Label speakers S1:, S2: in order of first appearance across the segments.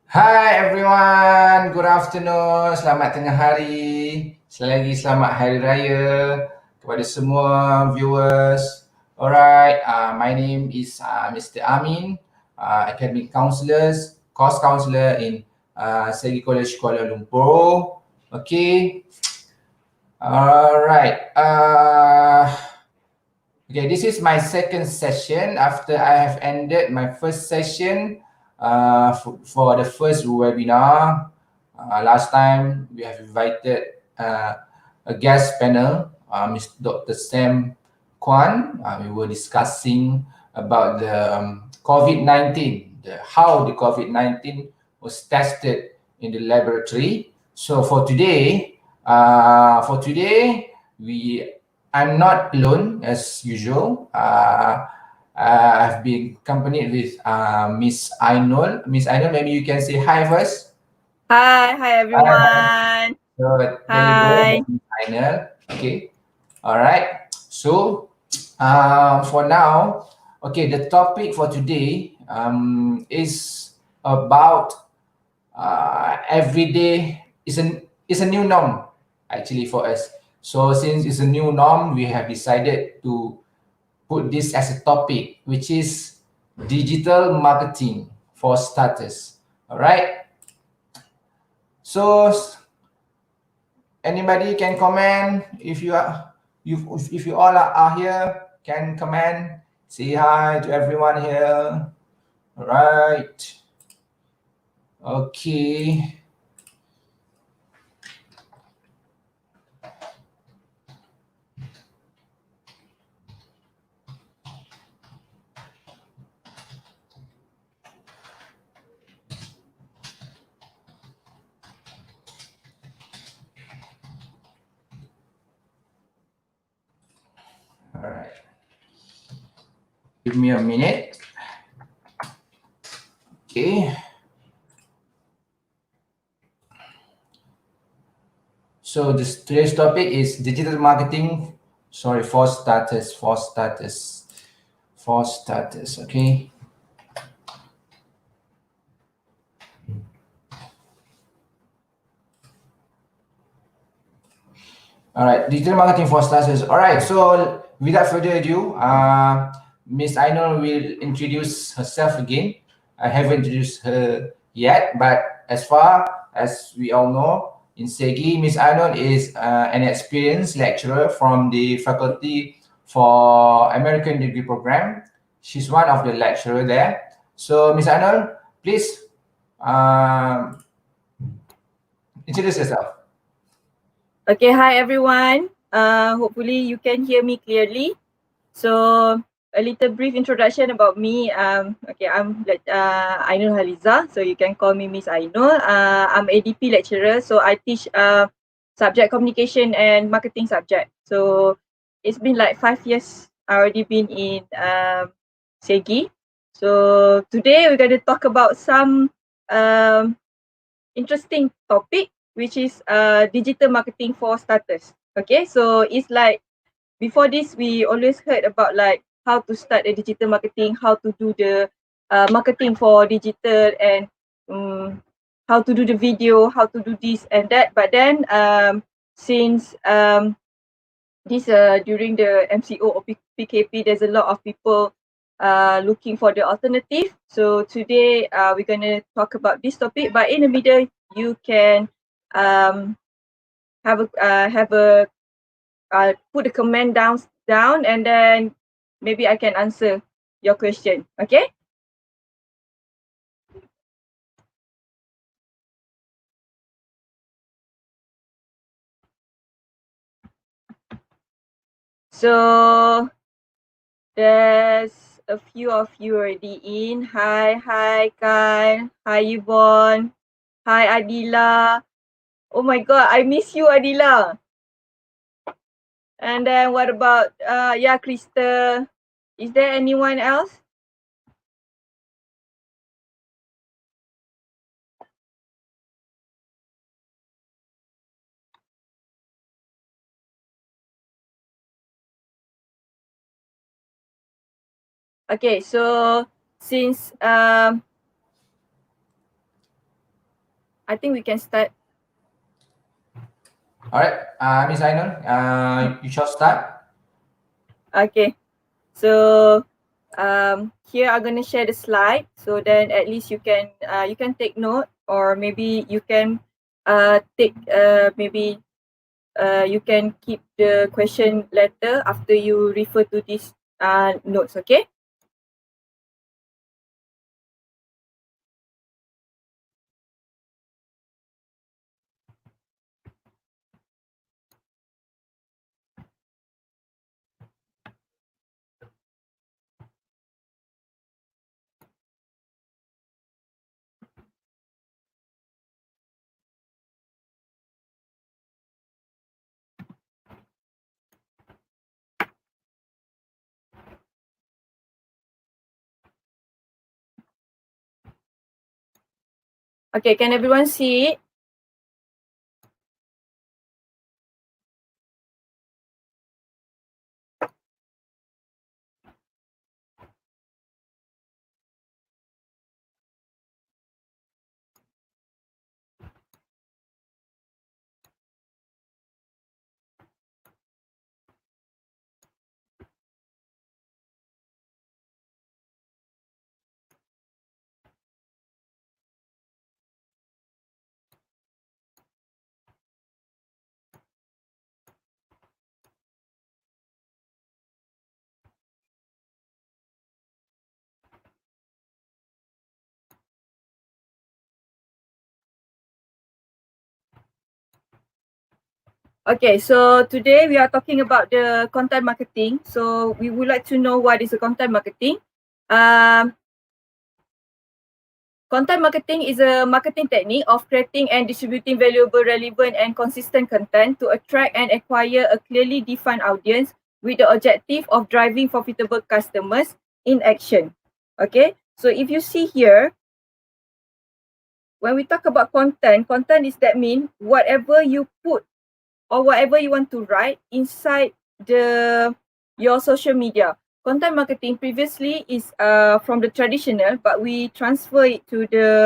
S1: Hi everyone, good afternoon, selamat tengah hari. Sekali lagi selamat Hari Raya kepada semua viewers. Alright, my name is Mr. Amin, academic counselors, course counselor in Segi College Kuala Lumpur. Okay, alright. Okay, this is my second session after I have ended my first session for the first webinar. Last time we have invited a guest panel, Mr. Dr. Sam Kwan. We were discussing about the COVID-19, how the COVID-19 was tested in the laboratory. So for today, I'm not alone as usual. I've been accompanied with Miss Ainul. Miss Ainul, maybe you can say hi first.
S2: Hi
S1: Hi.
S2: everyone.
S1: So there you go,
S2: Hi.
S1: Miss Ainul. Okay. All right. So for now, okay, the topic for today is about everyday is a new norm actually for us. So since it's a new norm, we have decided to put this as a topic, which is digital marketing for starters. All right. So anybody can comment if if you all are here, can comment, say hi to everyone here. All right. Okay. All right. Give me a minute. Okay. So today's topic is digital marketing. Sorry, for starters. Okay. All right, digital marketing for starters. All right, so without further ado, Miss Ainul will introduce herself again. I haven't introduced her yet, but as far as we all know, in SEGI, Miss Ainul is an experienced lecturer from the Faculty for American Degree Program. She's one of the lecturer there. So, Miss Ainul, please introduce yourself.
S2: Okay, hi everyone. Hopefully you can hear me clearly. So a little brief introduction about me. Okay, I'm Ainul Haliza. So you can call me Miss Ainul. I'm ADP lecturer. So I teach subject communication and marketing subject. So it's been like 5 years. I already been in SEGI. So today we're going to talk about some um, interesting topic, which is digital marketing for starters. Okay, so it's like before this we always heard about like how to start a digital marketing, how to do the marketing for digital, and how to do the video, how to do this and that. But then since this during the MCO or PKP, there's a lot of people looking for the alternative. So today we're going to talk about this topic, but in the middle you can um, have a put a comment down and then maybe I can answer your question. Okay. So there's a few of you already in. Hi Kyle. Hi Yvonne. Hi Adila. Oh my god, I miss you, Adila. And then what about yeah, Krista? Is there anyone else? Okay, so since I think we can start.
S1: All right, Miss Ainul, you shall start.
S2: Okay. So here I'm gonna share the slide, so then at least you can take note, or maybe you can take maybe you can keep the question later after you refer to these notes. Okay. Okay, can everyone see it? Okay, so today we are talking about the content marketing. So we would like to know what is the content marketing. Um, Content marketing is a marketing technique of creating and distributing valuable, relevant and consistent content to attract and acquire a clearly defined audience with the objective of driving profitable customers in action. Okay, so if you see here, when we talk about content is that mean whatever you put or whatever you want to write inside your social media. Content marketing previously is from the traditional, but we transfer it to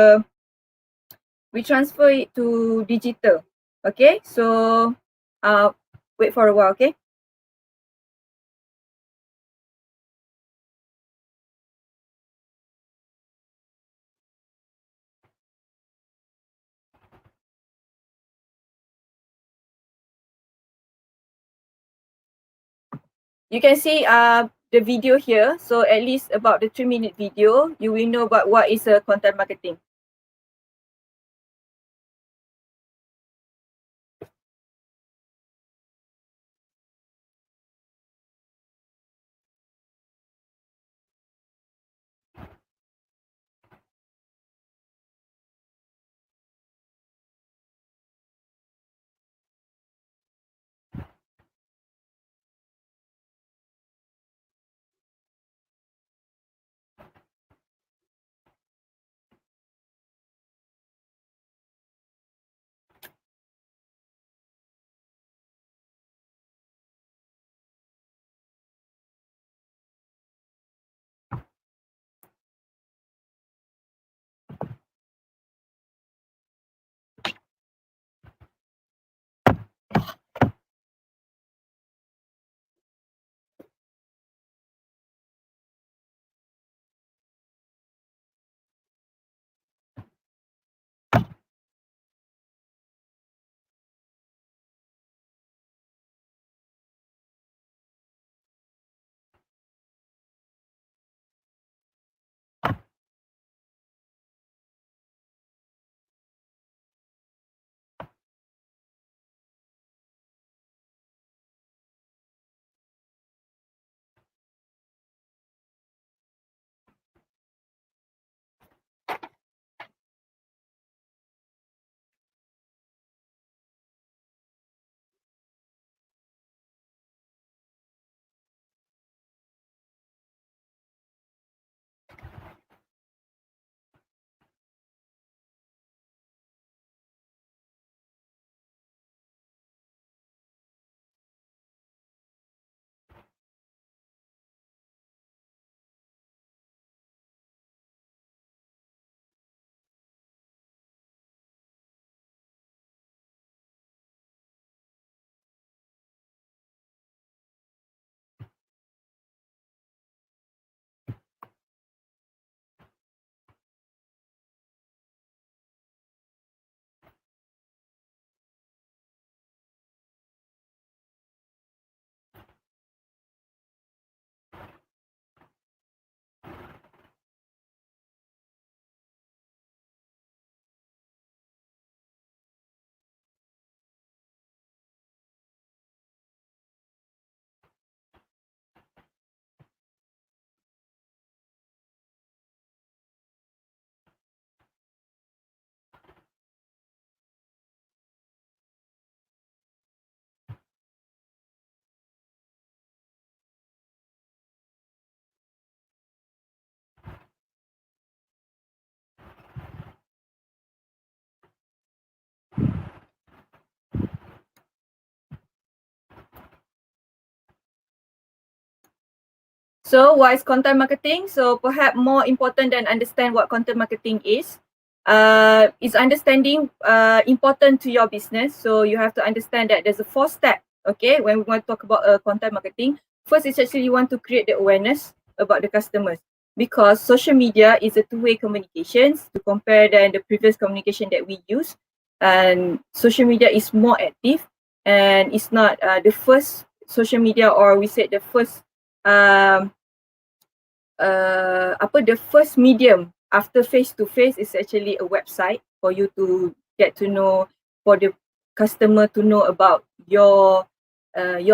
S2: digital. Okay, so wait for a while. Okay. You can see the video here. So at least about the 3-minute video, you will know about what is a content marketing. So what is content marketing? So perhaps more important than understand what content marketing is understanding important to your business. So you have to understand that there's a 4-step, okay, when we want to talk about content marketing. First is actually you want to create the awareness about the customers, because social media is a two-way communications to compare than the previous communication that we use. And social media is more active, and it's not the first social media, or we said the first the first medium after face to face is actually a website for you to get to know, for the customer to know about your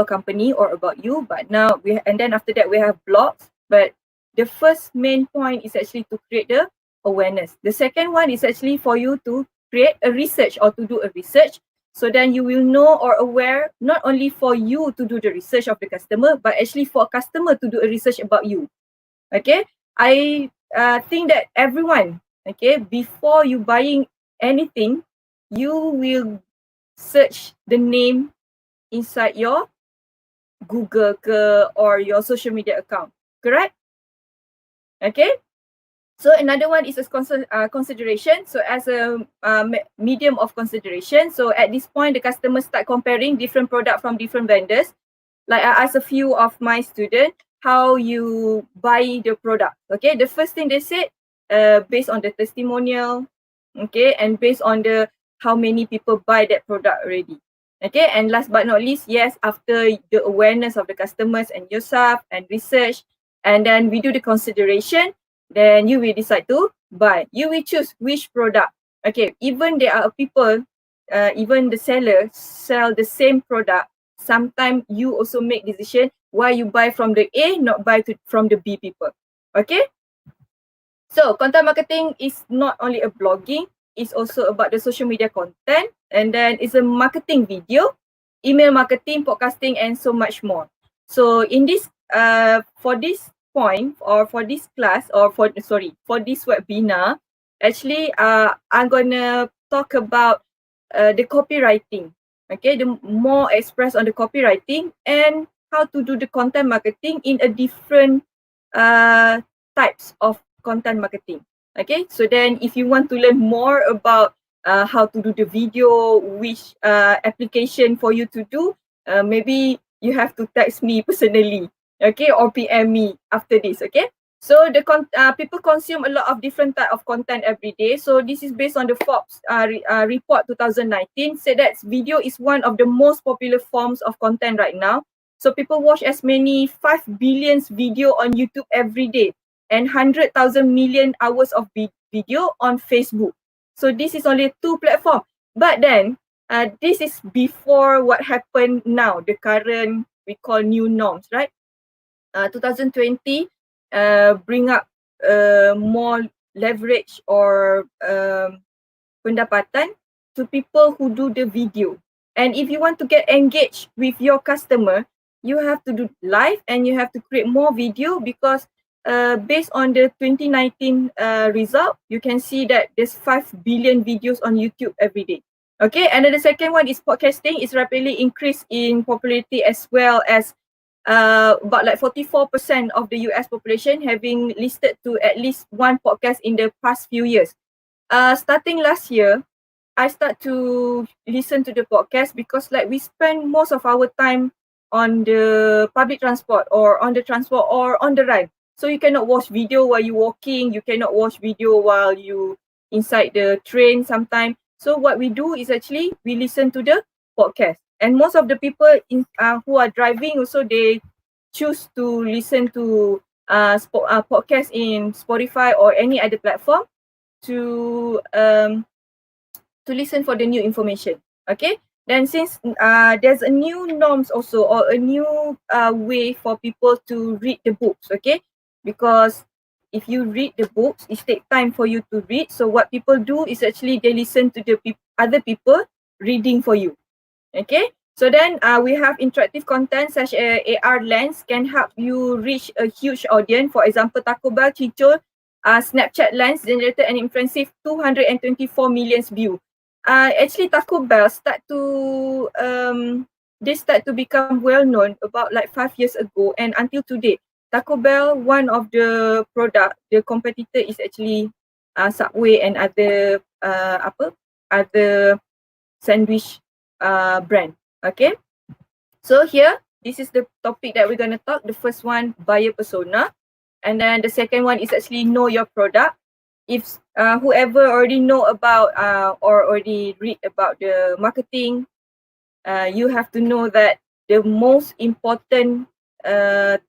S2: company or about you. But now and then after that we have blogs. But the first main point is actually to create the awareness. The second one is actually for you to create a research or to do a research, so then you will know or aware not only for you to do the research of the customer, but actually for a customer to do a research about you. Okay, I think that everyone, okay, before you buying anything, you will search the name inside your Google or your social media account, correct? Okay, so another one is a consideration. So as a medium of consideration, so at this point the customers start comparing different product from different vendors. Like I asked a few of my students how you buy the product. Okay, the first thing they said, based on the testimonial, okay, and based on the how many people buy that product already. Okay, and last but not least, yes, after the awareness of the customers and yourself and research, and then we do the consideration, then you will decide to buy. You will choose which product. Okay, even there are people, even the seller sell the same product. Sometimes you also make decision why you buy from the A, not buy from the B people. Okay. So content marketing is not only a blogging, it's also about the social media content, and then it's a marketing video, email marketing, podcasting, and so much more. So in this, for this point, or for this class, or for this webinar, actually, I'm gonna talk about the copywriting. Okay, the more express on the copywriting and how to do the content marketing in a different types of content marketing. Okay, so then if you want to learn more about how to do the video, which application for you to do, maybe you have to text me personally, okay, or PM me after this. Okay, so the people consume a lot of different type of content every day. So this is based on the Forbes report 2019, said that video is one of the most popular forms of content right now. So people watch as many 5 billion video on YouTube every day, and 100,000 million hours of video on Facebook. So this is only 2 platforms. But then this is before what happened now, the current we call new norms, right? 2020 bring up more leverage or pendapatan to people who do the video. And if you want to get engaged with your customer, you have to do live and you have to create more video, because based on the 2019 result, you can see that there's 5 billion videos on YouTube every day. Okay, and then the second one is podcasting is rapidly increased in popularity, as well as about like 44% of the US population having listed to at least one podcast in the past few years. Starting last year, I start to listen to the podcast because like we spend most of our time on the public transport or on the transport or on the ride. So you cannot watch video while you walking, you cannot watch video while you inside the train sometimes. So what we do is actually we listen to the podcast. And most of the people who are driving also, they choose to listen to podcast in Spotify or any other platform to listen for the new information. Okay, then since there's a new norms also, or a new way for people to read the books. Okay, because if you read the books, it takes time for you to read. So what people do is actually they listen to the other people reading for you. Okay, so then we have interactive content such as AR lens can help you reach a huge audience. For example, Taco Bell Chicho Snapchat lens generated an impressive 224 million views. Actually, Taco Bell start to become well known about like 5 years ago, and until today. Taco Bell, one of the product, the competitor is actually Subway and other other sandwich brand. Okay, so here this is the topic that we're going to talk. The first one, buyer persona, and then the second one is actually know your product. If whoever already know about or already read about the marketing, you have to know that the most important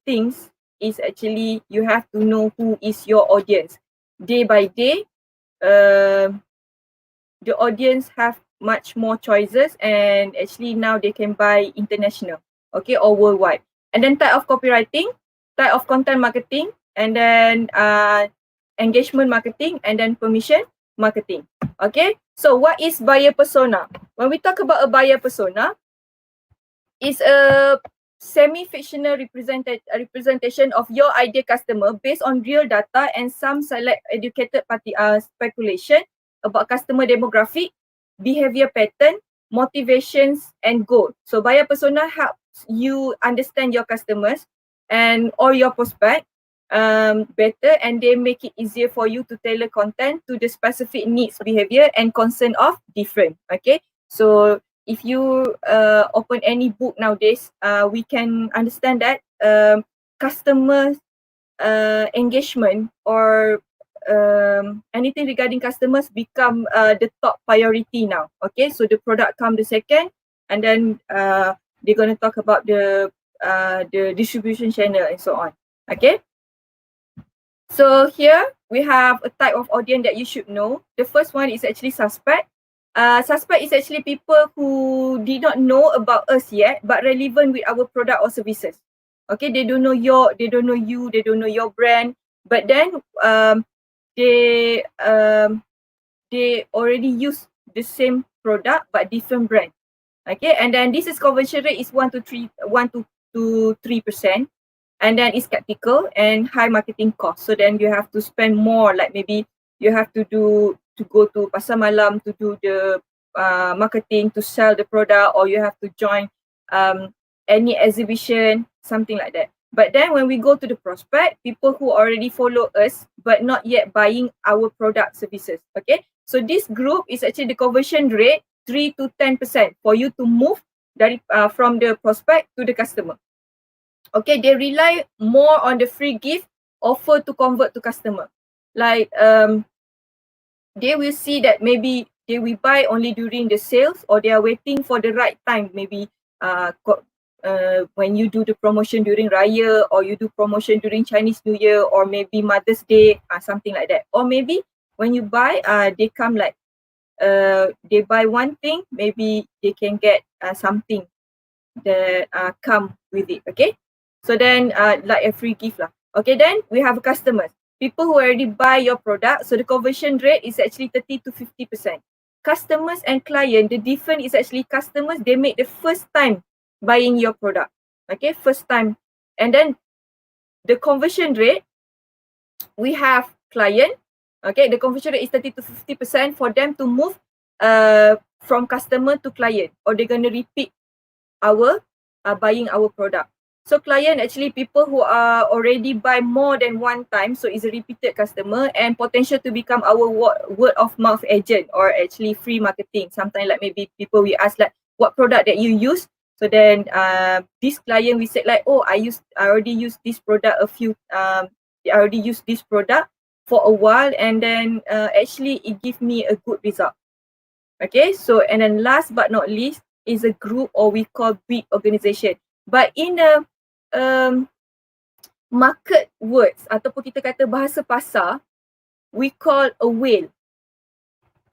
S2: things is actually you have to know who is your audience. Day by day, the audience have much more choices, and actually now they can buy international, okay, or worldwide. And then type of copywriting, type of content marketing, and then engagement marketing, and then permission marketing. Okay, so what is buyer persona? When we talk about a buyer persona, it's a semi-fictional representation of your ideal customer based on real data and some select educated party speculation about customer demographic, behavior pattern, motivations, and goal. So buyer persona helps you understand your customers and or your prospect better, and they make it easier for you to tailor content to the specific needs, behavior, and concern of different. Okay, so if you open any book nowadays, we can understand that customer engagement or anything regarding customers become the top priority now. Okay, so the product come the second, and then they're going to talk about the distribution channel and so on. Okay, so here we have a type of audience that you should know. The first one is actually suspect. Suspect is actually people who did not know about us yet but relevant with our product or services. Okay, they don't know you, they don't know your brand, but then they already use the same product but different brand. Okay, and then this is conversion rate is 1 to 3%, and then it's skeptical and high marketing cost. So then you have to spend more, like maybe you have to go to pasar malam to do the marketing to sell the product, or you have to join any exhibition, something like that. But then when we go to the prospect, people who already follow us but not yet buying our product services. Okay, so this group is actually the conversion rate 3 to 10% for you to move from the prospect to the customer. Okay, they rely more on the free gift offer to convert to customer. Like they will see that maybe they will buy only during the sales, or they are waiting for the right time. Maybe when you do the promotion during Raya, or you do promotion during Chinese New Year, or maybe Mother's Day, something like that. Or maybe when you buy, they come like they buy one thing, maybe they can get something that come with it. Okay, so then like a free gift lah. Okay, then we have customers, people who already buy your product. So the conversion rate is actually 30 to 50%. Customers and client, the difference is actually customers, they make the first time buying your product. Okay, first time. And then the conversion rate, we have client. Okay, the conversion rate is 30 to 50% for them to move from customer to client, or they're going to repeat our buying our product. So client actually people who are already buy more than one time, so is a repeated customer and potential to become our word of mouth agent, or actually free marketing. Sometimes like maybe people we ask like what product that you use. So then this client we said like, oh, I already used this product I already used this product for a while, and then actually it give me a good result. Okay, so and then last but not least is a group, or we call big organization. But in a market words ataupun kita kata bahasa pasar, we call a whale.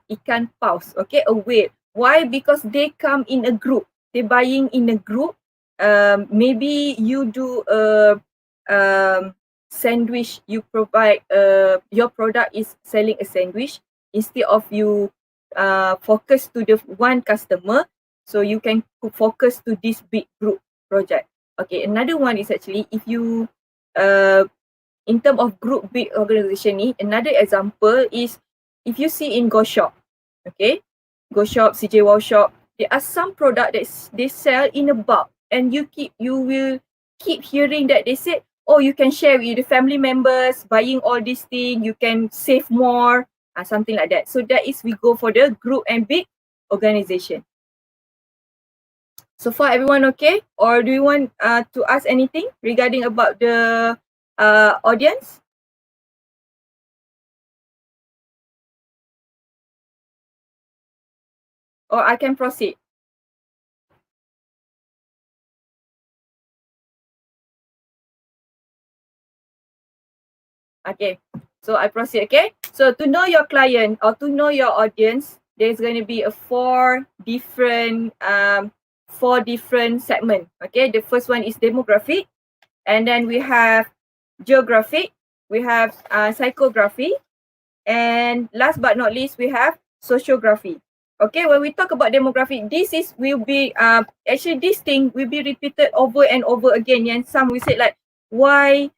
S2: Ikan paus, okay, a whale. Why? Because they come in a group. They buying in a group. Maybe you do a sandwich, you provide your product is selling a sandwich. Instead of you focus to the one customer, so you can focus to this big group project. Okay, another one is actually if you in terms of group big organization ni, another example is if you see in Go Shop. Okay, Go Shop, CJ Wow Shop, there are some product that they sell in a bulk, and you will keep hearing that they say, oh, you can share with the family members, buying all these things, you can save more, something like that. So that is we go for the group and big organization. So far everyone okay? Or do you want to ask anything regarding about the audience? Or I can proceed? Okay, so I proceed, okay? So to know your client or to know your audience, there's going to be a four different segment, okay? The first one is demographic, and then we have geographic, we have psychography, and last but not least, we have sociography. Okay, when we talk about demographic, this is will be actually this thing will be repeated over and over again. And some we say like why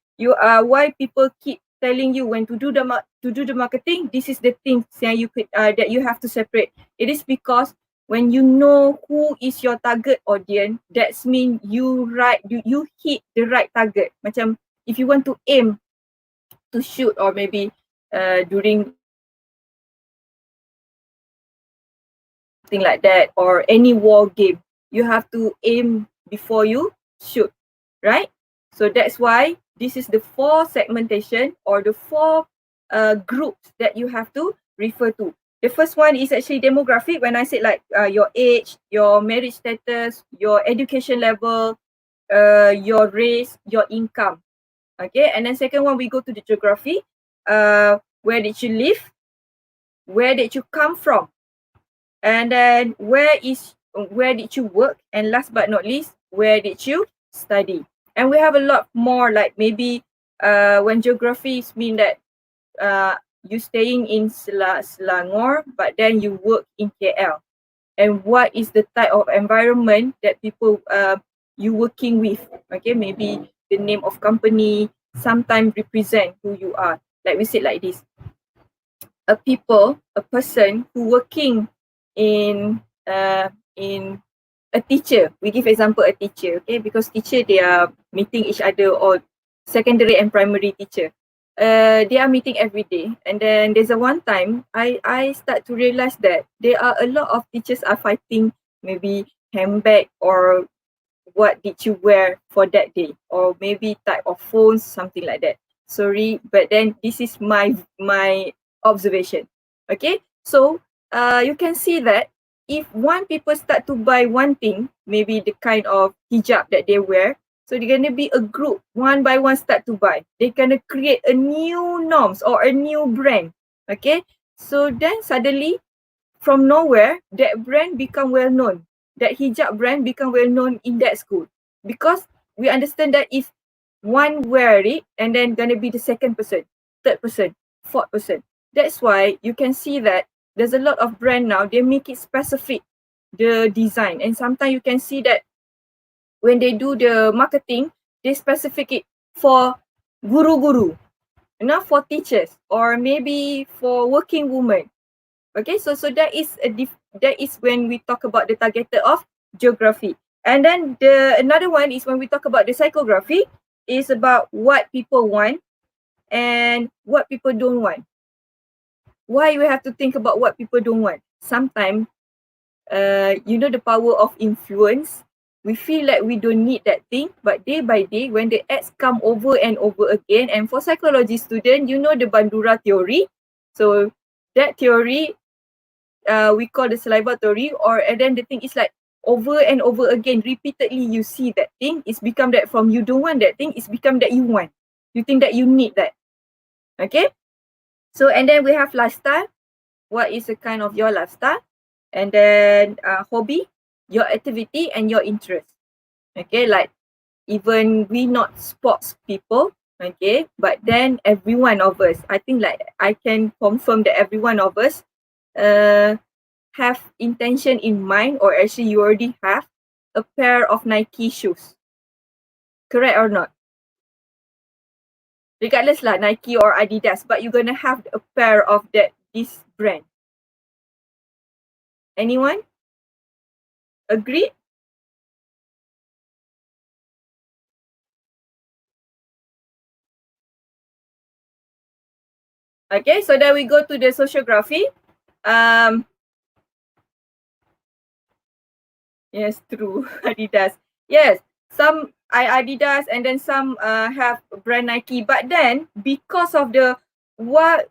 S2: people keep telling you when to do the marketing. This is the things that you have to separate. It is because when you know who is your target audience, that's mean you hit the right target. Macam if you want to aim to shoot or maybe during something like that or any war game, you have to aim before you shoot, right? So that's why this is the four segmentation or the four groups that you have to refer to. The first one is actually demographic. When I said like your age, your marriage status, your education level, your race, your income. Okay, and then second one we go to the geography. Where did you live? Where did you come from? And then where did you work? And last but not least, where did you study? And we have a lot more like maybe when geographies mean that you staying in Selangor, but then you work in KL. And what is the type of environment that people you working with? Okay, maybe the name of company sometimes represent who you are. Like we said like this. A person who working in a teacher. We give example a teacher, okay? Because teacher they are meeting each other or secondary and primary teacher. They are meeting every day, and then there's a one time I start to realize that there are a lot of teachers are fighting maybe handbag or what did you wear for that day or maybe type of phones, something like that. Sorry, but then this is my observation. Okay, so you can see that if one people start to buy one thing, maybe the kind of hijab that they wear, so they're gonna be a group one by one start to buy. They're gonna create a new norms or a new brand. Okay, so then suddenly from nowhere that brand become well known. That hijab brand become well known in that school because we understand that if one wear it and then gonna be the second person, third person, fourth person. That's why you can see that there's a lot of brand now, they make it specific, the design. And sometimes you can see that when they do the marketing, they specific it for guru-guru, not for teachers or maybe for working women. Okay, so that is that is when we talk about the targeted of geography. And then the another one is when we talk about the psychography, is about what people want and what people don't want. Why we have to think about what people don't want? Sometimes, you know, the power of influence. We feel like we don't need that thing, but day by day, when the ads come over and over again, and for psychology student, you know the Bandura theory. So that theory we call the saliva theory, or and then the thing is like over and over again, repeatedly you see that thing, it's become that from you don't want that thing, it's become that you want. You think that you need that. Okay? So and then we have lifestyle. What is a kind of your lifestyle? And then hobby, your activity and your interest. Okay, like even we not sports people, okay, but then every one of us, I think like I can confirm that every one of us have intention in mind, or actually you already have a pair of Nike shoes. Correct or not? Regardless lah, Nike or Adidas, but you're gonna have a pair of this brand. Anyone? Agree? Okay, so then we go to the sociography. Yes, true. Adidas. Yes, some Adidas and then some have brand Nike. But then because of the wide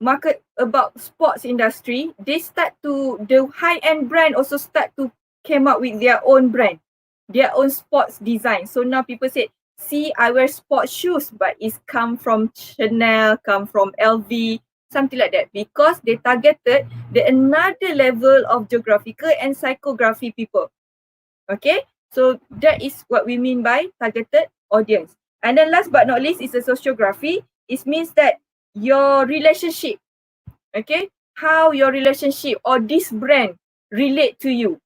S2: market about sports industry, they start to the high end brand also start to came up with their own brand, their own sports design. So now people say, see, I wear sports shoes, but it's come from Chanel, come from LV, something like that, because they targeted the another level of geographical and psychography people. Okay, so that is what we mean by targeted audience. And then last but not least is a sociography. It means that your relationship, okay, how your relationship or this brand relate to you.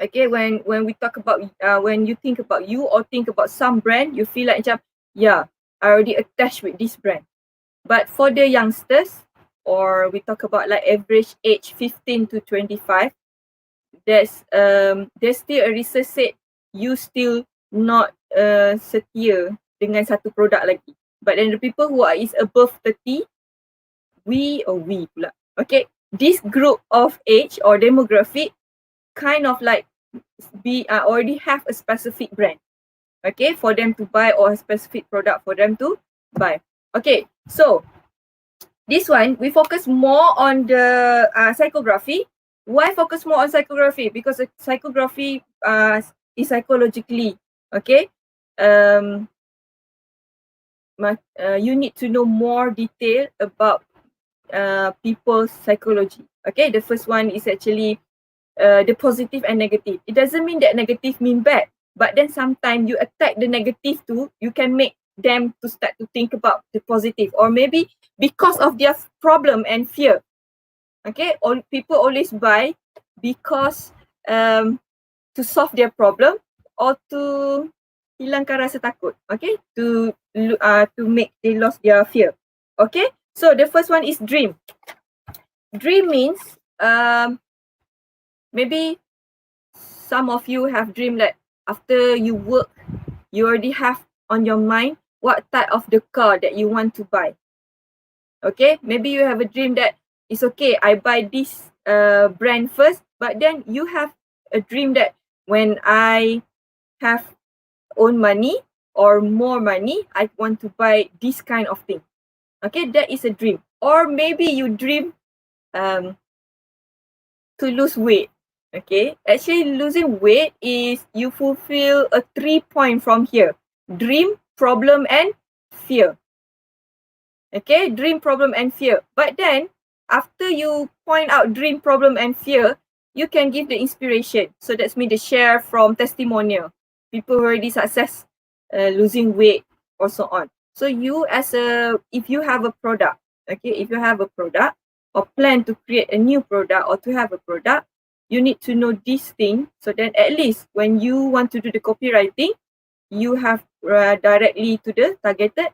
S2: Okay, when we talk about when you think about you or think about some brand, you feel like macam, yeah, I already attached with this brand. But for the youngsters, or we talk about like average age 15 to 25, there's still a research said you still not setia dengan satu produk lagi. But then the people who are is above 30, we pula. Okay, this group of age or demographic kind of like already have a specific brand. Okay, for them to buy or a specific product for them to buy. Okay, so this one we focus more on the psychography. Why focus more on psychography? Because psychography is psychologically, okay. You need to know more detail about people's psychology. Okay, the first one is actually the positive and negative. It doesn't mean that negative mean bad, but then sometimes you attack the negative too, you can make them to start to think about the positive, or maybe because of their problem and fear. Okay, people always buy because to solve their problem or to hilangkan rasa takut. Okay, to make they lost their fear. Okay, so the first one is dream. Dream means maybe some of you have dreamed that after you work, you already have on your mind what type of the car that you want to buy. Okay, maybe you have a dream that it's okay, I buy this brand first, but then you have a dream that when I have own money or more money, I want to buy this kind of thing. Okay, that is a dream. Or maybe you dream to lose weight. Okay, actually losing weight is you fulfill a 3-point from here: dream, problem and fear. Okay, dream, problem and fear. But then after you point out dream, problem and fear, you can give the inspiration. So that's me the share from testimonial, people who already success losing weight or so on. So you if you have a product, okay, if you have a product or plan to create a new product or to have a product, you need to know this thing, so then at least when you want to do the copywriting, you have directly to the targeted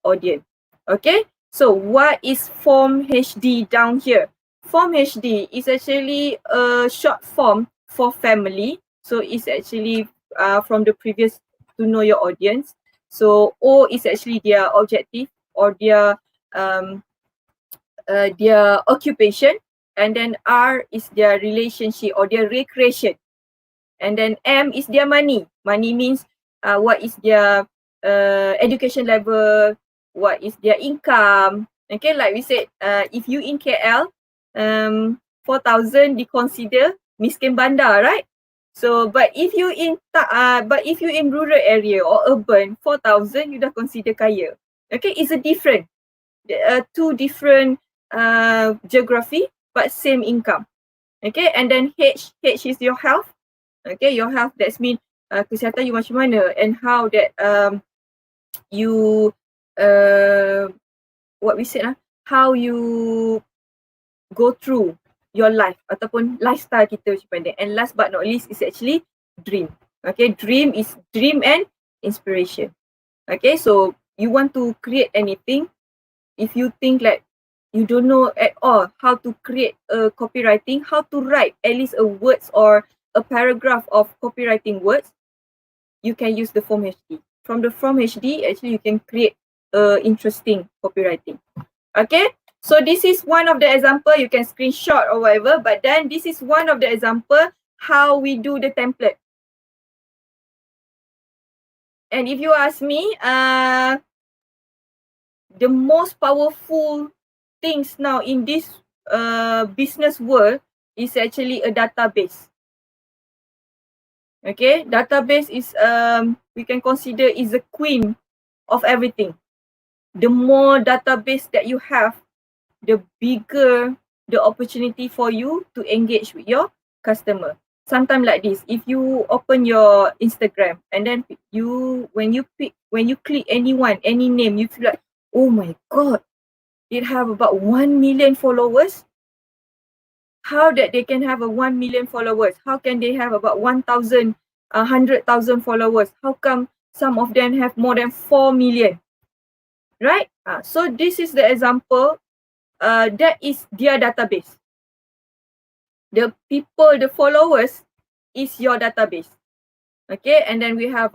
S2: audience. Okay, so what is Form HD down here? Form HD is actually a short form for family. So it's actually from the previous to know your audience. So O is actually their objective or their occupation, and then R is their relationship or their recreation, and then M is their money. Money means what is their education level, what is their income. Okay, like we said, if you in KL, 4,000 consider miskin bandar, right? So, but if you in rural area or urban, 4,000 you dah consider kaya. Okay, it's a different, two different geography but same income. Okay, and then H is your health. Okay, your health, that's mean kesihatan you macam mana and how that you what we said how you go through your life ataupun lifestyle kita macam mana. And last but not least is actually dream. Okay, dream is dream and inspiration. Okay, so you want to create anything, if you think like you don't know at all how to create a copywriting, how to write at least a words or a paragraph of copywriting words, you can use the Form HD. From the Form HD, actually you can create interesting copywriting. Okay, so this is one of the example. You can screenshot or whatever, but then this is one of the example how we do the template. And if you ask me, the most powerful things now in this business world is actually a database. Okay, database is we can consider is the queen of everything. The more database that you have, the bigger the opportunity for you to engage with your customer. Sometimes like this, if you open your Instagram and then when you click anyone, any name, you feel like, oh my god, it have about 1 million followers. How that they can have a 1 million followers? How can they have about 1,000, 100,000 followers? How come some of them have more than 4 million? Right? So this is the example. That is their database. The people, the followers is your database. Okay, and then we have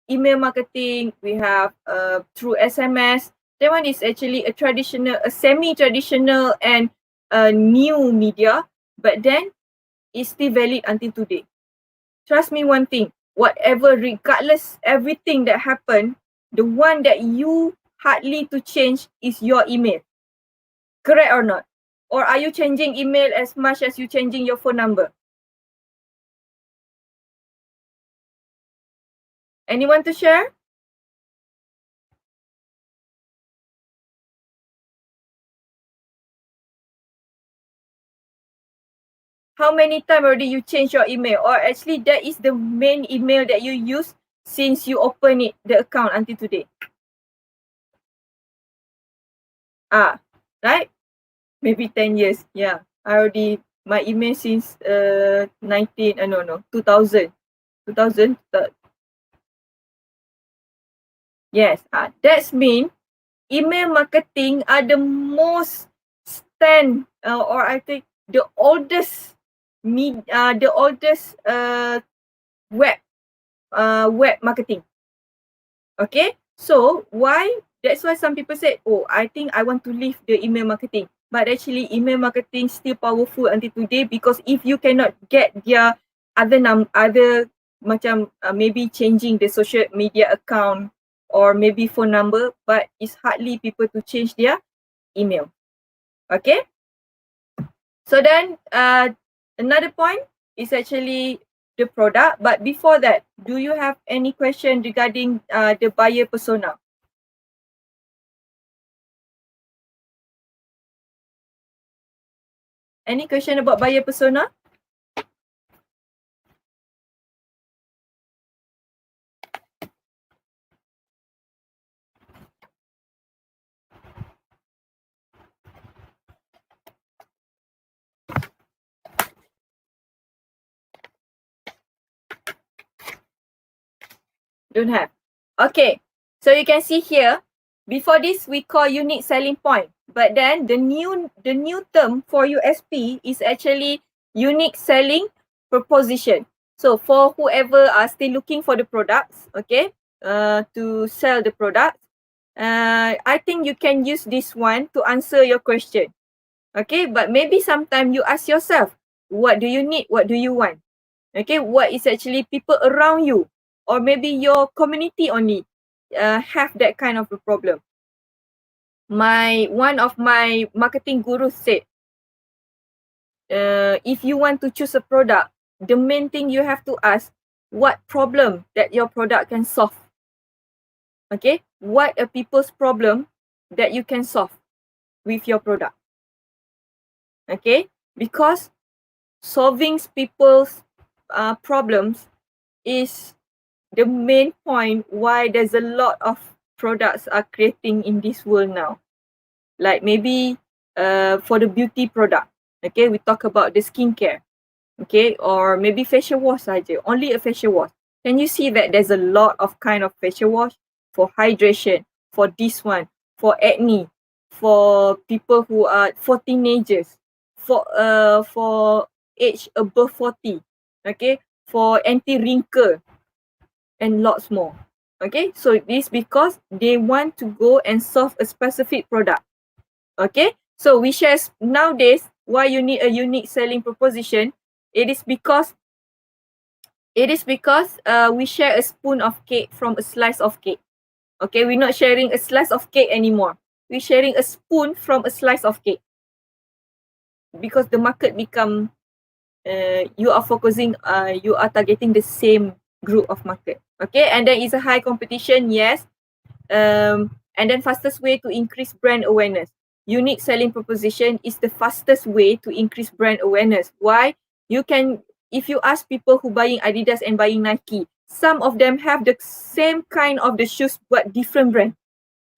S2: email marketing, we have through SMS. That one is actually a traditional, a semi-traditional and a new media, but then it's still valid until today. Trust me one thing, whatever, regardless everything that happened, the one that you hardly to change is your email. Correct or not? Or are you changing email as much as you changing your phone number? Anyone to share? How many times already you change your email? Or actually that is the main email that you use since you open it, the account until today? Right? Maybe 10 years. Yeah. I already, my email since 2000. 2000. Yes. That's mean email marketing are the most or I think the oldest web marketing. Okay, so why? That's why some people say, oh, I think I want to leave the email marketing. But actually, email marketing still powerful until today, because if you cannot get their other macam maybe changing the social media account or maybe phone number, but it's hardly people to change their email. Okay. So then another point is actually the product. But before that, do you have any question regarding the buyer persona? Any question about buyer persona? Don't have. Okay. So you can see here, before this we call unique selling point. But then the new term for USP is actually unique selling proposition. So for whoever are still looking for the products, okay, to sell the products, I think you can use this one to answer your question. Okay, but maybe sometime you ask yourself, what do you need? What do you want? Okay, what is actually people around you, or maybe your community only have that kind of a problem. One of my marketing gurus said, if you want to choose a product, the main thing you have to ask, what problem that your product can solve. Okay, what are people's problem that you can solve with your product. Okay, because solving people's problems is the main point why there's a lot of products are creating in this world now. Like maybe for the beauty product, okay, we talk about the skincare, okay, or maybe facial wash saja, only a facial wash. Can you see that there's a lot of kind of facial wash for hydration, for this one, for acne, for people who are, for teenagers, for age above 40, okay, for anti-wrinkle, and lots more. Okay, so this because they want to go and solve a specific product. Okay, so we share nowadays why you need a unique selling proposition. It is because we share a spoon of cake from a slice of cake. Okay, we're not sharing a slice of cake anymore. We're sharing a spoon from a slice of cake. Because the market become, you are targeting the same group of market. Okay, and then it's a high competition, yes. And then fastest way to increase brand awareness. Unique selling proposition is the fastest way to increase brand awareness. Why? You can, if you ask people who buying Adidas and buying Nike, some of them have the same kind of the shoes but different brand.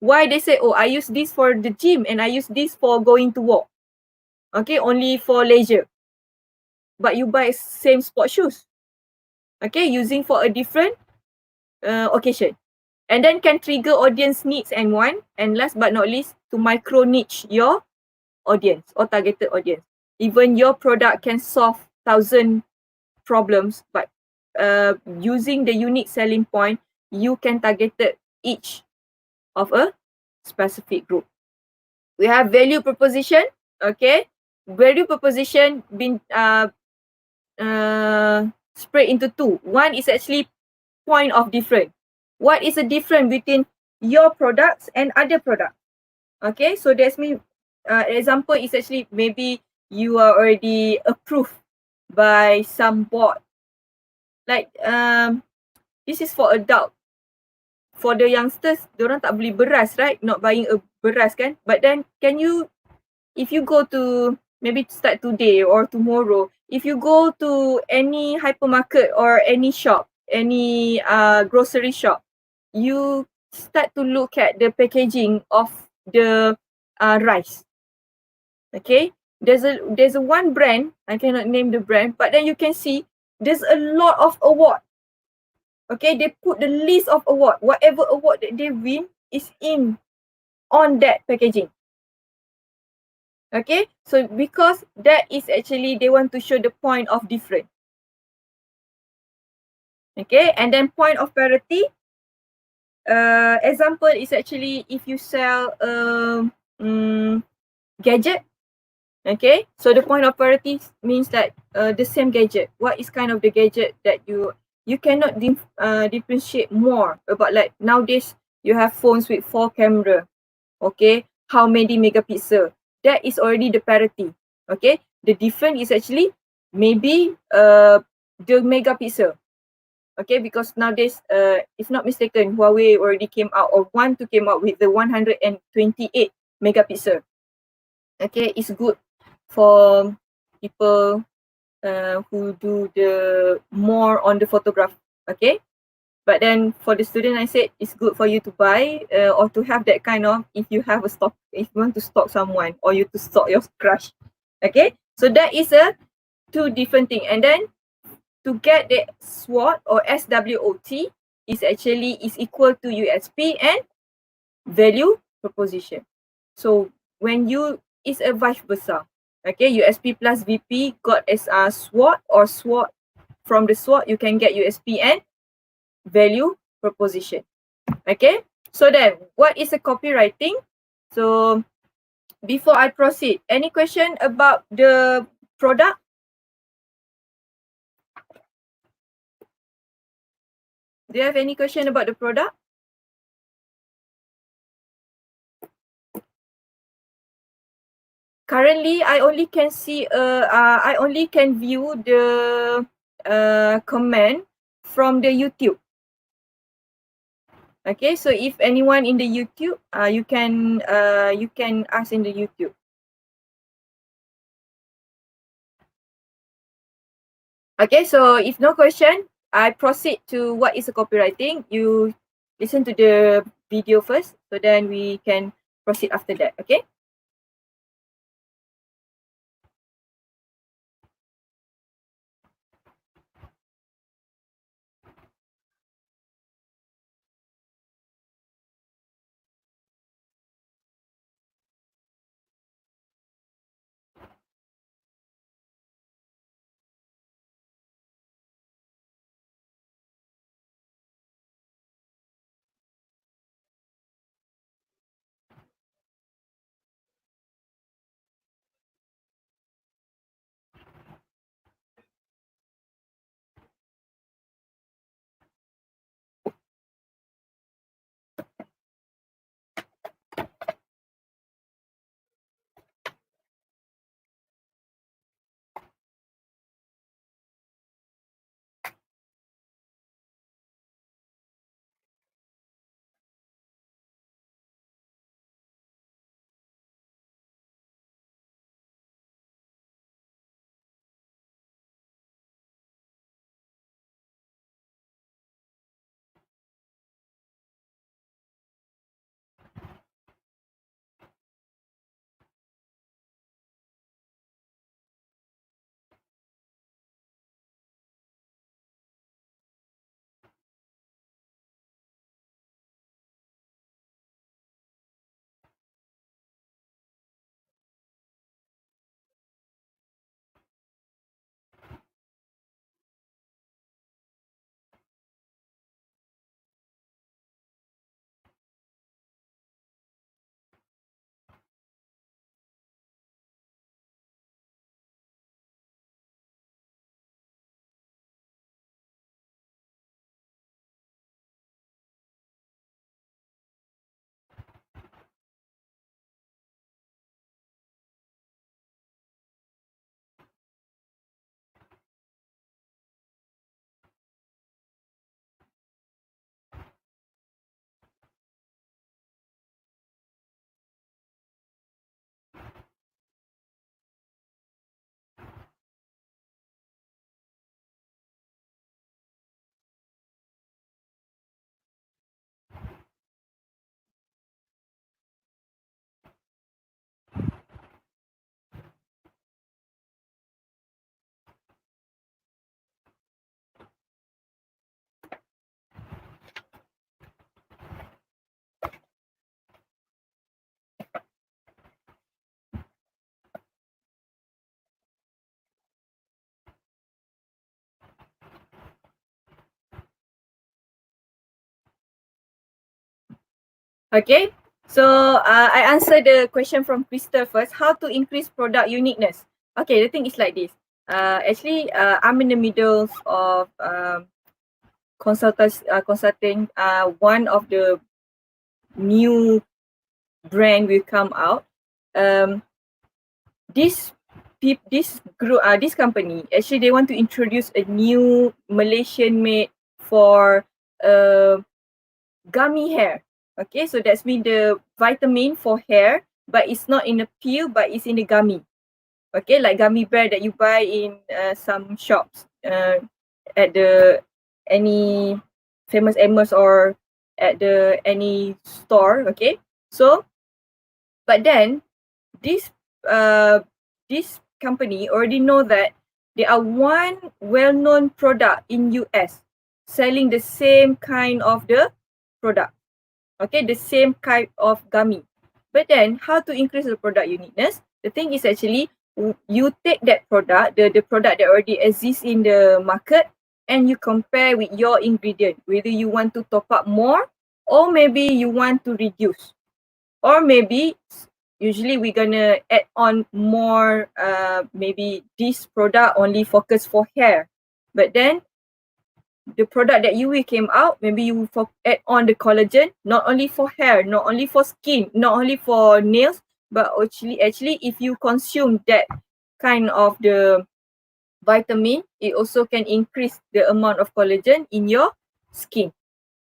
S2: Why they say, oh, I use this for the gym and I use this for going to work. Okay, only for leisure. But you buy same sport shoes. Okay, using for a different occasion. And then can trigger audience needs and want. And last but not least, to micro niche your audience or targeted audience. Even your product can solve 1,000 problems, but using the unique selling point, you can target each of a specific group. We have value proposition. Okay, value proposition been spread into two. One is actually point of difference. What is the difference between your products and other products? Okay, so that's me. Example is actually maybe you are already approved by some board. Like this is for adult. For the youngsters, diorang tak beli beras, right? Not buying a beras kan? But then can you, if you go to maybe start today or tomorrow, if you go to any hypermarket or any shop, any grocery shop, you start to look at the packaging of the rice. Okay, there's a one brand, I cannot name the brand, but then you can see there's a lot of award. Okay, they put the list of award, whatever award that they win is in on that packaging. Okay, so because that is actually they want to show the point of difference. Okay, and then point of parity. Example is actually if you sell gadget. Okay, so the point of parity means that the same gadget. What is kind of the gadget that you cannot differentiate more about, like nowadays you have phones with 4 camera. Okay, how many megapixel? That is already the parity. Okay, the difference is actually maybe the megapixel. Okay, because nowadays, if not mistaken, Huawei already came out or want to came out with the 128 megapixel. Okay, it's good for people who do the more on the photograph. Okay, but then for the student, I said it's good for you to buy or to have that kind of, if you have a stock, if you want to stalk someone or you to stalk your crush. Okay, so that is a two different thing. And then to get the SWOT or SWOT is actually is equal to USP and value proposition. So when you is a vice versa. Okay, USP plus VP got as a SWOT, or SWOT from the SWOT you can get USP and value proposition. Okay, so then what is a copywriting? So before I proceed, any question about the product? Do you have any question about the product? Currently, I only can see I only can view the comment from the YouTube. Okay, so if anyone in the YouTube, you can ask in the YouTube. Okay, so if no question, I proceed to what is a copywriting. You listen to the video first, so then we can proceed after that. Okay. Okay, so I answer the question from Crystal first. How to increase product uniqueness? Okay, the thing is like this. Actually, I'm in the middle of consulting. One of the new brand will come out. This group, this company, actually they want to introduce a new Malaysian made for gummy hair. Okay, so that's mean the vitamin for hair, but it's not in a pill, but it's in the gummy. Okay, like gummy bear that you buy in some shops, at the any famous Amos or at the any store. Okay, so but then this uh this company already know that there are one well-known product in US selling the same kind of the product. Okay, the same kind of gummy. But then how to increase the product uniqueness? The thing is actually you take that product, the product that already exists in the market, and you compare with your ingredient, whether you want to top up more or maybe you want to reduce. Or maybe usually we're gonna add on more, maybe this product only focus for hair. But then the product that you will came out, maybe you add on the collagen, not only for hair, not only for skin, not only for nails, but actually if you consume that kind of the vitamin, it also can increase the amount of collagen in your skin.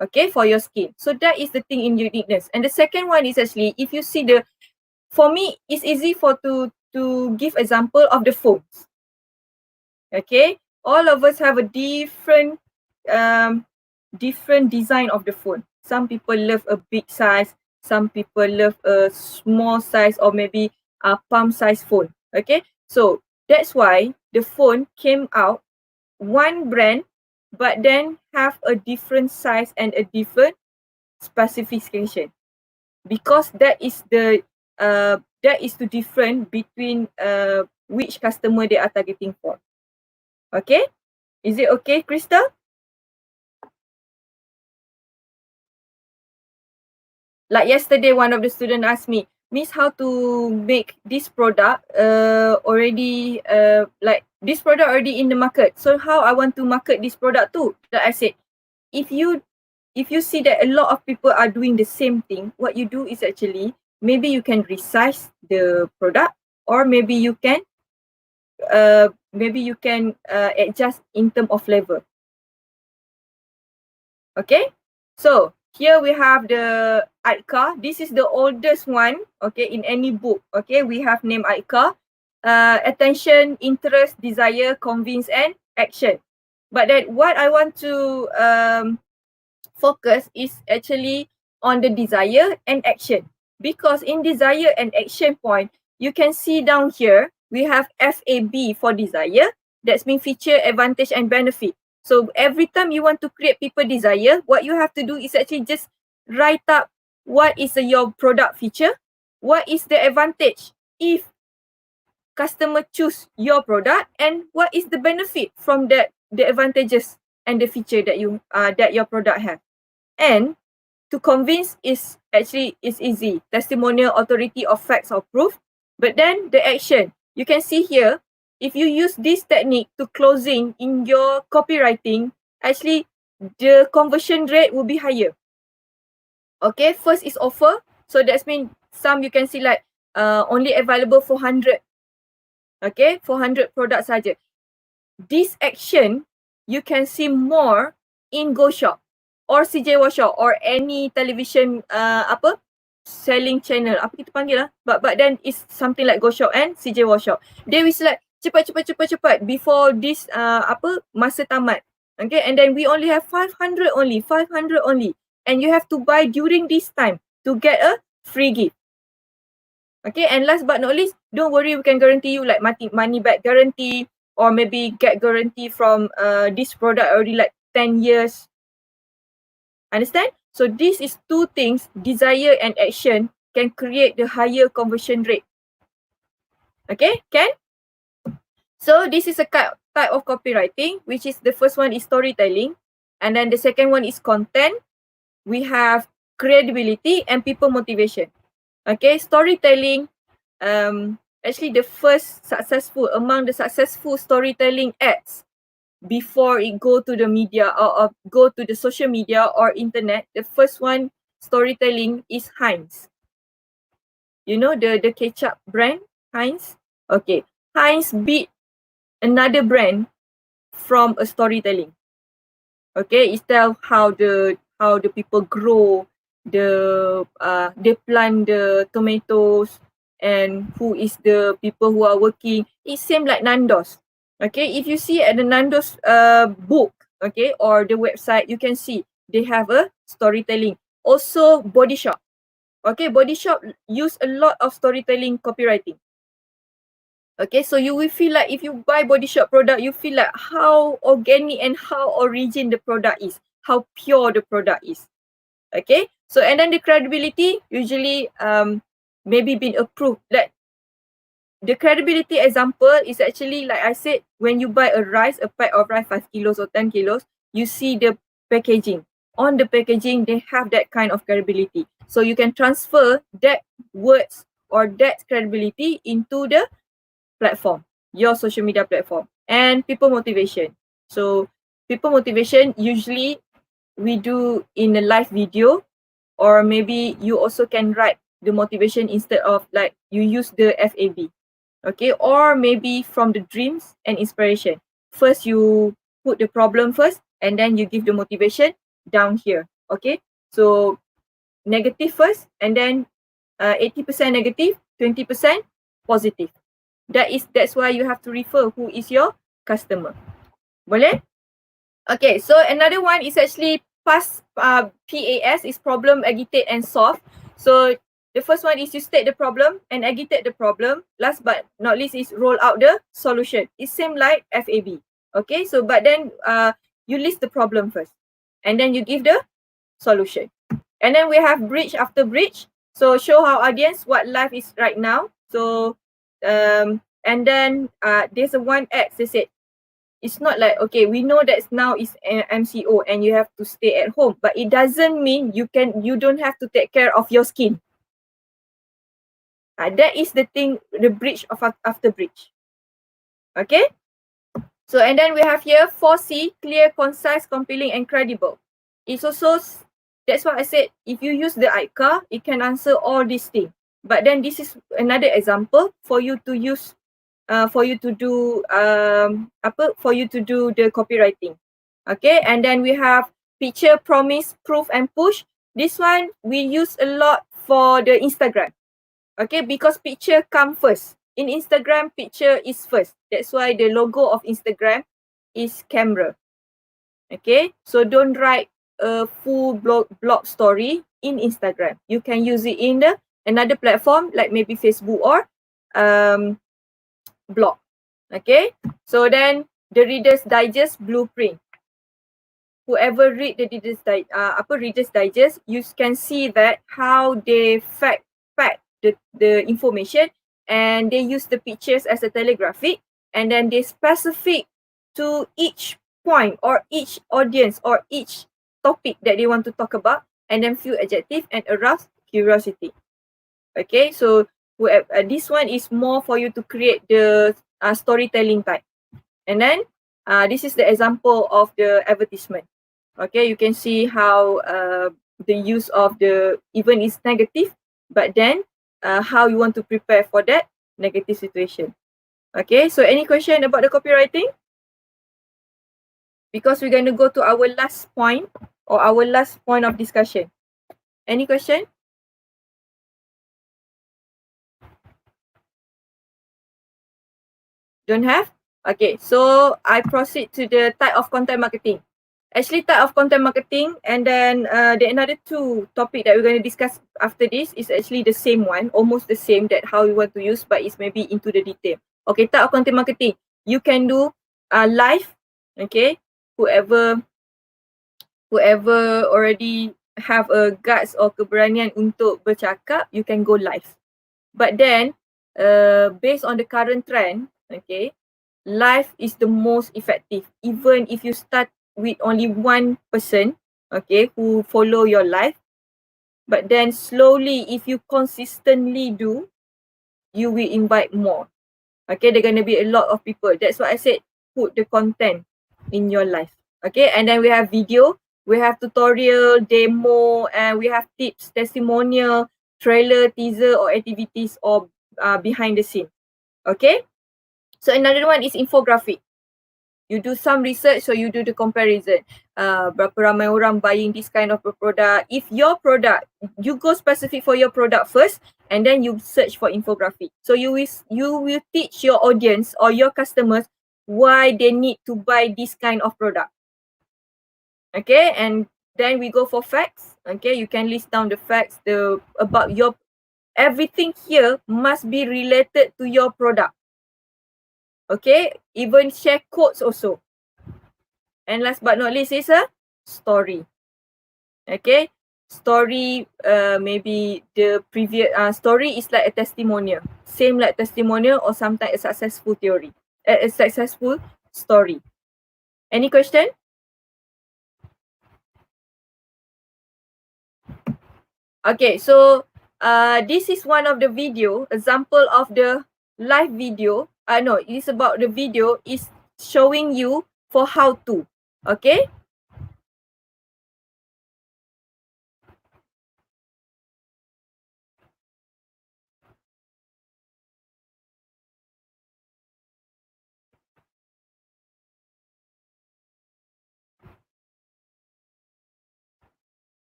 S2: Okay, for your skin. So that is the thing in uniqueness. And the second one is actually, if you see the, for me, it's easy for to give example of the phones. Okay, all of us have a different design of the phone. Some people love a big size, some people love a small size, or maybe a palm size phone. Okay, so that's why the phone came out one brand, but then have a different size and a different specification, because that is the different between which customer they are targeting for. Okay, is it okay, Crystal? Like yesterday, one of the students asked me, Miss, how to make this product already like this product already in the market. So how I want to market this product too? That I said, if you see that a lot of people are doing the same thing, what you do is actually maybe you can resize the product, or maybe you can adjust in term of level. Okay, so here we have the ICA. This is the oldest one, okay, in any book. Okay, we have named ICA. Attention, interest, desire, convince, and action. But that what I want to focus is actually on the desire and action. Because in desire and action point, you can see down here, we have FAB for desire. That's mean feature, advantage, and benefit. So every time you want to create people desire, what you have to do is actually just write up what is your product feature, what is the advantage if customer choose your product, and what is the benefit from that, the advantages and the feature that you that your product have. And to convince is easy. Testimonial, authority, or facts or proof. But then the action, you can see here, if you use this technique to closing in your copywriting, actually the conversion rate will be higher. Okay, first is offer. So that's mean some you can see like only available for 100. Okay, 400 products saja. This action, you can see more in Go Shop or CJ Shop or any television selling channel. Apa kita panggil lah? But then it's something like Go Shop and CJ Shop. They will like cepat before this masa tamat. Okay, and then we only have 500 only. And you have to buy during this time to get a free gift. Okay, and last but not least, don't worry, we can guarantee you like money back guarantee, or maybe get guarantee from this product already like 10 years. Understand? So this is two things, desire and action, can create the higher conversion rate. Okay, can? So this is a type of copywriting, which is the first one is storytelling, and then the second one is content. We have credibility, and people motivation. Okay, storytelling, actually the first successful, among the successful storytelling ads before it go to the media or go to the social media or internet, the first one storytelling is Heinz. You know the ketchup brand, Heinz? Okay, Heinz beat another brand from a storytelling. Okay, it's tell how the people grow they plant the tomatoes and who is the people who are working. It same like Nando's. Okay, if you see at the Nando's book, okay, or the website, you can see they have a storytelling. Also Body Shop. Okay, Body Shop use a lot of storytelling copywriting. Okay, so you will feel like if you buy Body Shop product, you feel like how organic and how origin the product is, how pure the product is. Okay, so and then the credibility usually maybe been approved. Like the credibility example is actually like I said, when you buy a rice, a pack of rice 5 kilos or 10 kilos, you see the packaging. On the packaging, they have that kind of credibility. So you can transfer that words or that credibility into the platform, your social media platform. And people motivation. So people motivation usually we do in a live video, or maybe you also can write the motivation instead of like you use the FAB. Okay, or maybe from the dreams and inspiration. First you put the problem first and then you give the motivation down here. Okay, so negative first and then 80% negative, 20% positive. That's why you have to refer who is your customer. Boleh? Okay, so another one is actually PAS is problem, agitate and solve. So the first one is you state the problem and agitate the problem. Last but not least is roll out the solution. It's same like FAB. Okay, so but then you list the problem first and then you give the solution. And then we have bridge after bridge. So show our audience what life is right now. So and then there's a one X. They said it's not like, okay, we know that now is MCO and you have to stay at home, but it doesn't mean you don't have to take care of your skin. That is the thing, the bridge of after bridge. Okay, so and then we have here 4C, clear, concise, compelling and credible. It's also, that's why I said if you use the ICA, it can answer all these things. But then this is another example for you to use for you to do the copywriting. Okay, and then we have picture, promise, proof and push. This one we use a lot for the Instagram. Okay, because picture come first. In Instagram, picture is first. That's why the logo of Instagram is camera. Okay, so don't write a full blog story in Instagram. You can use it in the another platform like maybe Facebook or blog. Okay, so then the Reader's Digest blueprint. Whoever read the Reader's Digest, you can see that how they fact the information and they use the pictures as a telegraphic and then they specific to each point or each audience or each topic that they want to talk about and then few adjective and arouse curiosity. Okay, so this one is more for you to create the storytelling type. And then this is the example of the advertisement. Okay, you can see how the use of the even is negative, but then how you want to prepare for that negative situation. Okay, so any question about the copywriting? Because we're going to go to our last point or our last point of discussion. Any question? Don't have? Okay, so I proceed to the type of content marketing. Actually, type of content marketing and then the another two topic that we're going to discuss after this is actually the same one, almost the same that how you want to use, but it's maybe into the detail. Okay, type of content marketing. You can do live, okay, whoever already have a guts or keberanian untuk bercakap, you can go live. But then, based on the current trend, okay, live is the most effective. Even if you start with only one person, okay, who follow your live, but then slowly, if you consistently do, you will invite more. Okay, there are going to be a lot of people. That's why I said put the content in your life. Okay, and then we have video, we have tutorial, demo, and we have tips, testimonial, trailer, teaser, or activities, or behind the scene. Okay, so another one is infographic. You do some research, so you do the comparison. Berapa ramai orang buying this kind of product. If your product, you go specific for your product first, and then you search for infographic. So you will teach your audience or your customers why they need to buy this kind of product. Okay, and then we go for facts. Okay, you can list down the facts about your, everything here must be related to your product. Okay, even share quotes also. And last but not least is a story. Okay, story, maybe the previous story is like a testimonial, same like testimonial, or sometimes a successful theory, a successful story. Any question? Okay, so this is one of the video, example of the live video. No, it is about the video is showing you for how to. Okay,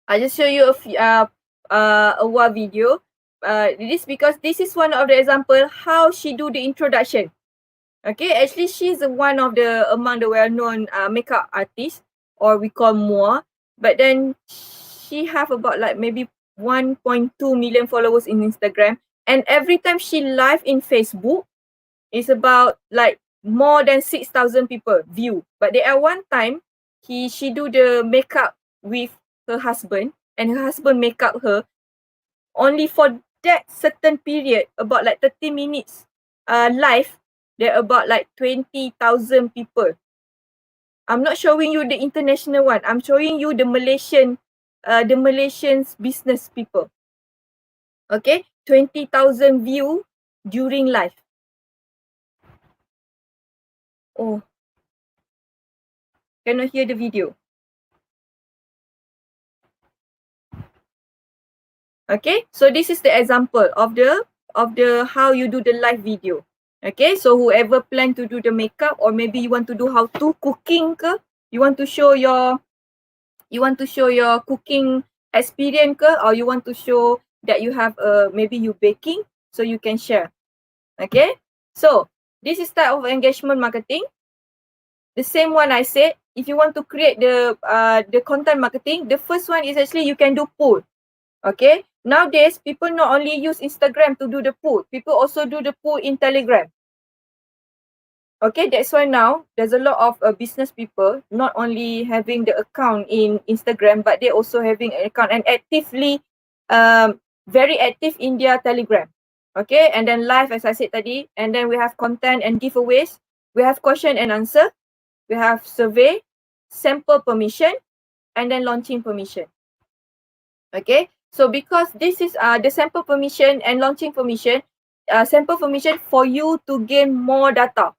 S2: I just show you a while video. This because this is one of the example how she do the introduction. Okay, actually she's one of the among the well-known makeup artists, or we call Moa. But then she have about like maybe 1.2 million followers in Instagram, and every time she live in Facebook, it's about like more than 6,000 people view. But there are one time she do the makeup with her husband, and her husband make up her only for that certain period, about like 30 minutes live, there are about like 20,000 people. I'm not showing you the international one. I'm showing you the Malaysian's business people. Okay, 20,000 view during live. Oh, cannot hear the video. Okay, so this is the example of the how you do the live video. Okay, so whoever plan to do the makeup, or maybe you want to do how to cooking ke, you want to show your cooking experience ke, or you want to show that you have maybe you baking, so you can share. Okay, so this is type of engagement marketing. The same one I said, if you want to create the content marketing, the first one is actually you can do poll. Okay, nowadays people not only use Instagram to do the poll, people also do the poll in Telegram. Okay, that's why now there's a lot of business people not only having the account in Instagram, but they also having an account and actively, very active in their Telegram. Okay, and then live as I said tadi, and then we have content and giveaways, we have question and answer, we have survey, sample permission, and then launching permission. Okay, so because this is the sample permission and launching permission, sample permission for you to gain more data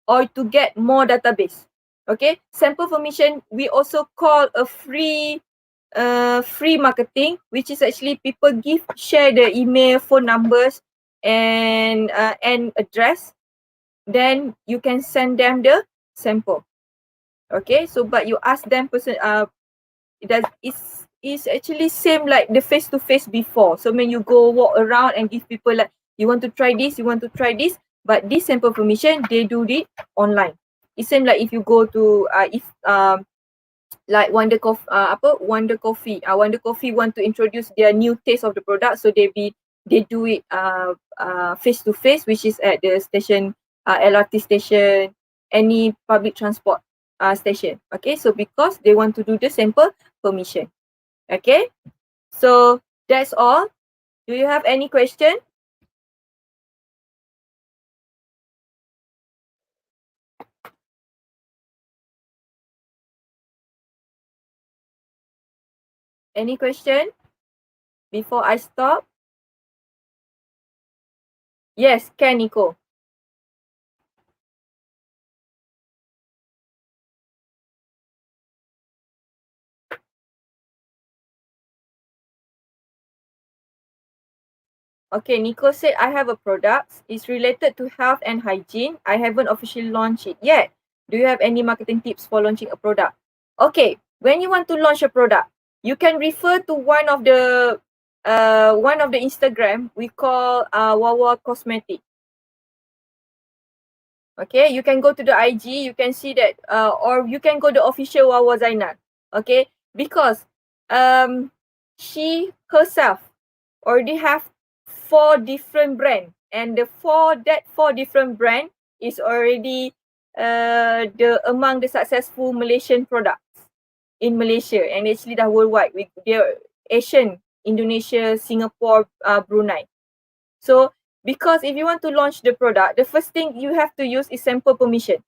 S2: or to get more database. Okay, sample permission we also call a free marketing, which is actually people share the email, phone numbers, and address, then you can send them the sample. Okay, so but you ask them it's actually same like the face to face before. So when you go walk around and give people like, you want to try this, you want to try this, but this sample permission they do it online. It's same like if you go to like Wonder Coffee, Wonder Coffee want to introduce their new taste of the product, so they do it face to face, which is at the station, LRT station, any public transport station. Okay, so because they want to do the sample permission. Okay, so that's all. Do you have any question? Any question before I stop? Yes, can Nico. Okay, Nico said I have a product. It's related to health and hygiene. I haven't officially launched it yet. Do you have any marketing tips for launching a product? Okay, when you want to launch a product, you can refer to one of the Instagram we call Wawa Cosmetic. Okay, you can go to the IG, you can see that, or you can go to official Wawa Zainal. Okay, because she herself already have 4 different brand, and the four different brand is already among the successful Malaysian products in Malaysia, and actually dah worldwide with their Asian, Indonesia, Singapore, Brunei. So because if you want to launch the product, the first thing you have to use is sample permission.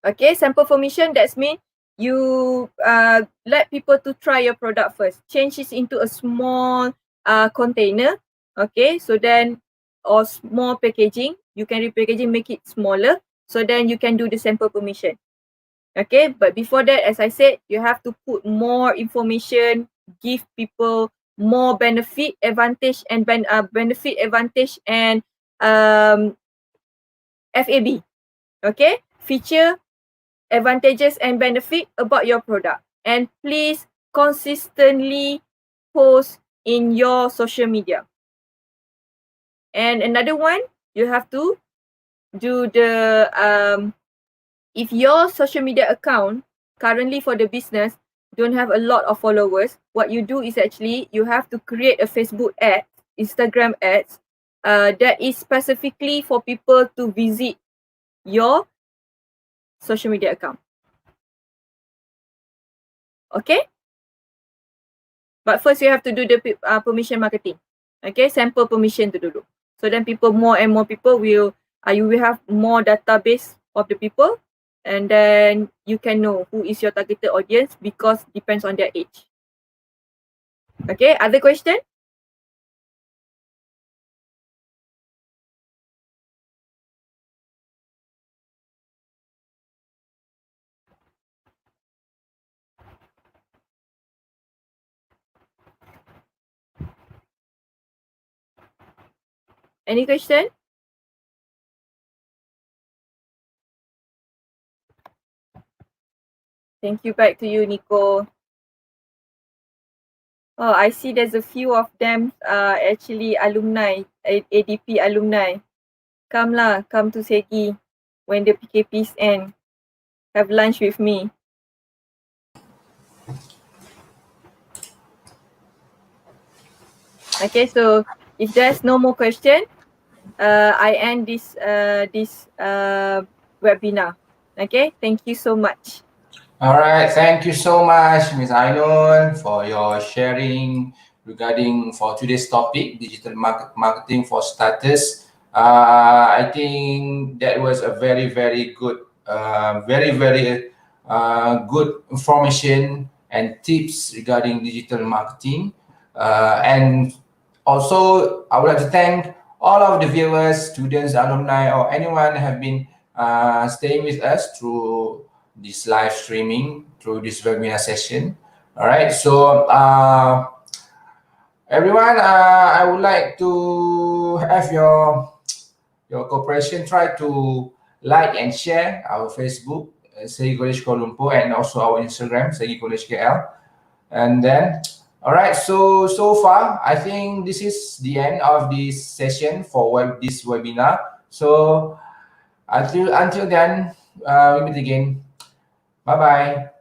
S2: Okay, sample permission, that's mean you let people to try your product first. Change it into a small container. Okay, so then, or small packaging, you can repackaging, make it smaller. So then you can do the sample permission. Okay, but before that, as I said, you have to put more information, give people more benefit, advantage, and benefit, advantage, and FAB. Okay, feature, advantages, and benefit about your product. And please consistently post in your social media. And another one, you have to do the if your social media account currently for the business don't have a lot of followers, what you do is actually you have to create a Facebook ad, Instagram ads that is specifically for people to visit your social media account. Okay? But first you have to do the permission marketing. Okay, sample permission to dulu. So then people, more and more people will, you will have more database of the people, and then you can know who is your targeted audience because depends on their age. Okay, other question? Any question? Thank you, back to you, Nico. Oh, I see there's a few of them actually alumni, ADP alumni. Come lah, come to Segi when the PKPs end. Have lunch with me. Okay, so if there's no more question, I end this webinar. Okay, thank you so much.
S1: All right, thank you so much, Ms. Ainun, for your sharing regarding for today's topic, digital marketing for starters. I think that was a very, very good, very good information and tips regarding digital marketing. And also, I would like to thank all of the viewers, students, alumni, or anyone have been staying with us through this live streaming, through this webinar session. All right, so everyone, I would like to have your cooperation. Try to like and share our Facebook, Segi College Kuala Lumpur, and also our Instagram, Segi College KL. And then, all right, so far, I think this is the end of this session for this webinar. So until then, we meet again. Bye-bye.